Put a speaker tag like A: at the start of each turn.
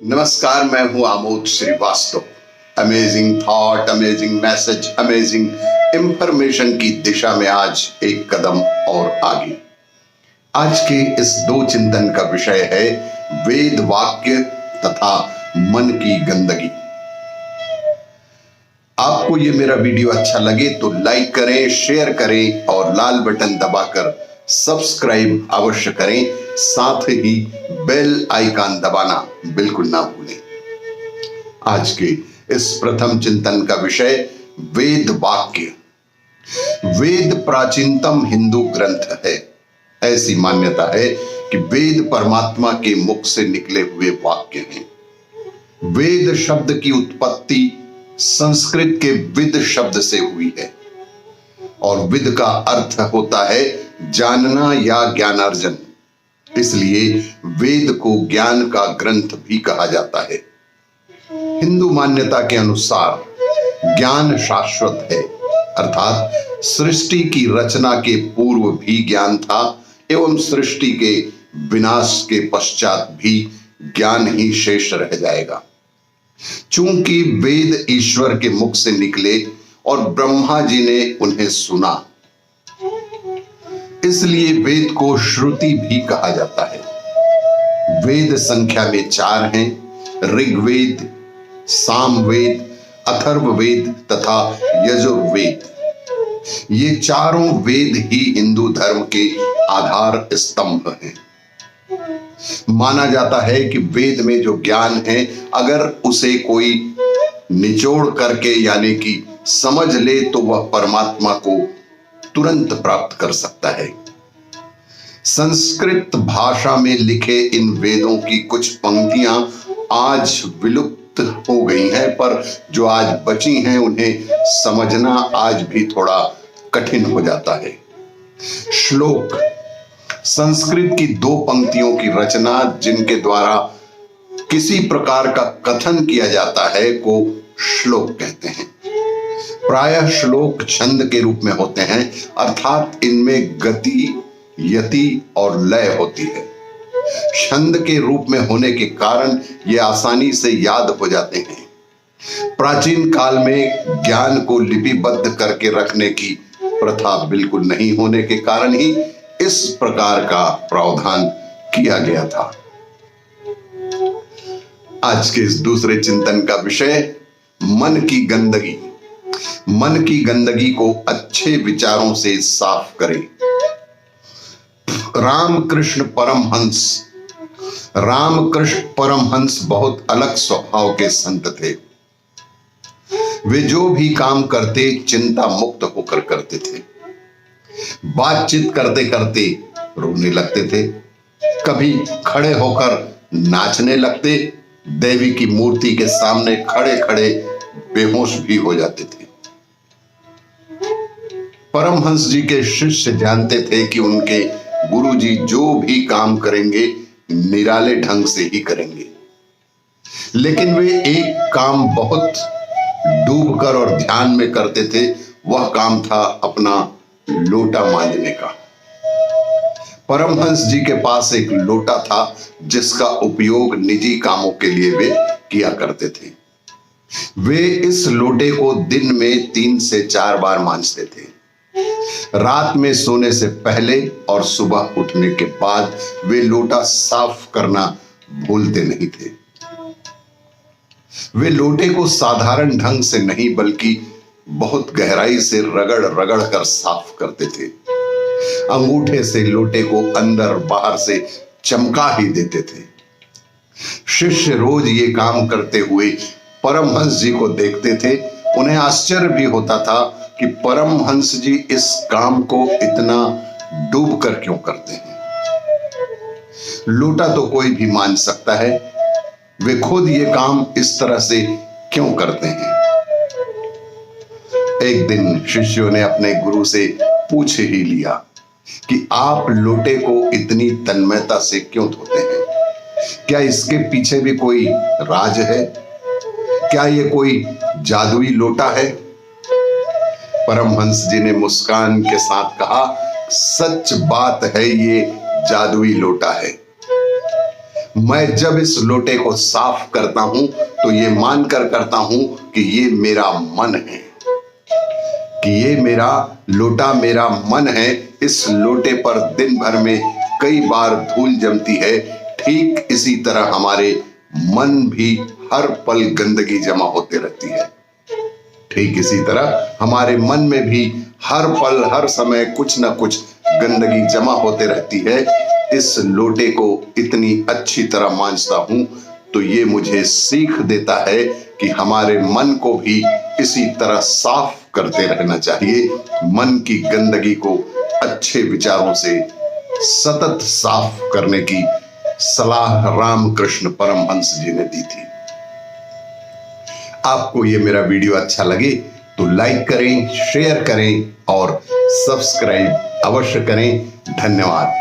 A: नमस्कार, मैं हूं Amod Srivastava. Amazing thought, amazing message, amazing information की दिशा में आज एक कदम और आगे। आज के इस दो चिंतन का विषय है वेद वाक्य तथा मन की गंदगी। आपको ये मेरा वीडियो अच्छा लगे तो लाइक करें, शेयर करें और लाल बटन दबाकर सब्सक्राइब अवश्य करें। साथ ही बेल आइकन दबाना बिल्कुल ना भूलें। आज के इस प्रथम चिंतन का विषय वेद वाक्य। वेद प्राचीनतम हिंदू ग्रंथ है। ऐसी मान्यता है कि वेद परमात्मा के मुख से निकले हुए वाक्य हैं। वेद शब्द की उत्पत्ति संस्कृत के विद शब्द से हुई है और विद का अर्थ होता है जानना या ज्ञानार्जन। इसलिए वेद को ज्ञान का ग्रंथ भी कहा जाता है। हिंदू मान्यता के अनुसार ज्ञान शाश्वत है, अर्थात सृष्टि की रचना के पूर्व भी ज्ञान था एवं सृष्टि के विनाश के पश्चात भी ज्ञान ही शेष रह जाएगा। चूंकि वेद ईश्वर के मुख से निकले और ब्रह्मा जी ने उन्हें सुना, इसलिए वेद को श्रुति भी कहा जाता है। वेद संख्या में 4 हैं: ऋग्वेद, सामवेद, अथर्ववेद तथा यजुर्वेद। ये चारों वेद ही हिंदू धर्म के आधार स्तंभ हैं। माना जाता है कि वेद में जो ज्ञान है, अगर उसे कोई निचोड़ करके यानी कि समझ ले तो वह परमात्मा को तुरंत प्राप्त कर सकता है। संस्कृत भाषा में लिखे इन वेदों की कुछ पंक्तियां आज विलुप्त हो गई हैं, पर जो आज बची हैं उन्हें समझना आज भी थोड़ा कठिन हो जाता है। श्लोक संस्कृत की 2 पंक्तियों की रचना जिनके द्वारा किसी प्रकार का कथन किया जाता है को श्लोक कहते हैं। प्रायः श्लोक छंद के रूप में होते हैं, अर्थात इनमें गति, यति और लय होती है। छंद के रूप में होने के कारण ये आसानी से याद हो जाते हैं। प्राचीन काल में ज्ञान को लिपिबद्ध करके रखने की प्रथा बिल्कुल नहीं होने के कारण ही इस प्रकार का प्रावधान किया गया था। आज के इस दूसरे चिंतन का विषय मन की गंदगी। मन की गंदगी को अच्छे विचारों से साफ करें। रामकृष्ण परमहंस बहुत अलग स्वभाव के संत थे। वे जो भी काम करते चिंता मुक्त होकर करते थे। बातचीत करते करते रोने लगते थे, कभी खड़े होकर नाचने लगते, देवी की मूर्ति के सामने खड़े खड़े बेहोश भी हो जाते थे। परमहंस जी के शिष्य जानते थे कि उनके गुरुजी जो भी काम करेंगे निराले ढंग से ही करेंगे, लेकिन वे एक काम बहुत डूबकर और ध्यान में करते थे। वह काम था अपना लोटा मांजने का। परमहंस जी के पास एक लोटा था जिसका उपयोग निजी कामों के लिए वे किया करते थे। वे इस लोटे को दिन में 3 से 4 बार मांजते थे। रात में सोने से पहले और सुबह उठने के बाद वे लोटा साफ करना भूलते नहीं थे। वे लोटे को साधारण ढंग से नहीं बल्कि बहुत गहराई से रगड़ रगड़ कर साफ करते थे। अंगूठे से लोटे को अंदर बाहर से चमका ही देते थे। शिष्य रोज ये काम करते हुए परमहंस जी को देखते थे। उन्हें आश्चर्य भी होता था कि परमहंस जी इस काम को इतना डूब कर क्यों करते हैं। लोटा तो कोई भी मान सकता है, वे खुद ये काम इस तरह से क्यों करते हैं। एक दिन शिष्यों ने अपने गुरु से पूछ ही लिया कि आप लोटे को इतनी तन्मयता से क्यों धोते हैं? क्या इसके पीछे भी कोई राज है? क्या ये कोई जादुई लोटा है? परमहंस जी ने मुस्कान के साथ कहा, सच बात है, ये जादुई लोटा है। मैं जब इस लोटे को साफ करता हूं तो ये मानकर करता हूं कि ये मेरा मन है, कि ये मेरा लोटा मेरा मन है। इस लोटे पर दिन भर में कई बार धूल जमती है। ठीक इसी तरह हमारे मन भी हर पल गंदगी जमा होते रहती है। ठीक इसी तरह हमारे मन में भी हर पल हर समय कुछ ना कुछ गंदगी जमा होते रहती है। इस लोटे को इतनी अच्छी तरह मांजता हूं तो ये मुझे सीख देता है कि हमारे मन को भी इसी तरह साफ करते रहना चाहिए। मन की गंदगी को अच्छे विचारों से सतत साफ करने की सलाह रामकृष्ण परमहंस जी ने दी थी। आपको ये मेरा वीडियो अच्छा लगे तो लाइक करें, शेयर करें और सब्सक्राइब अवश्य करें। धन्यवाद।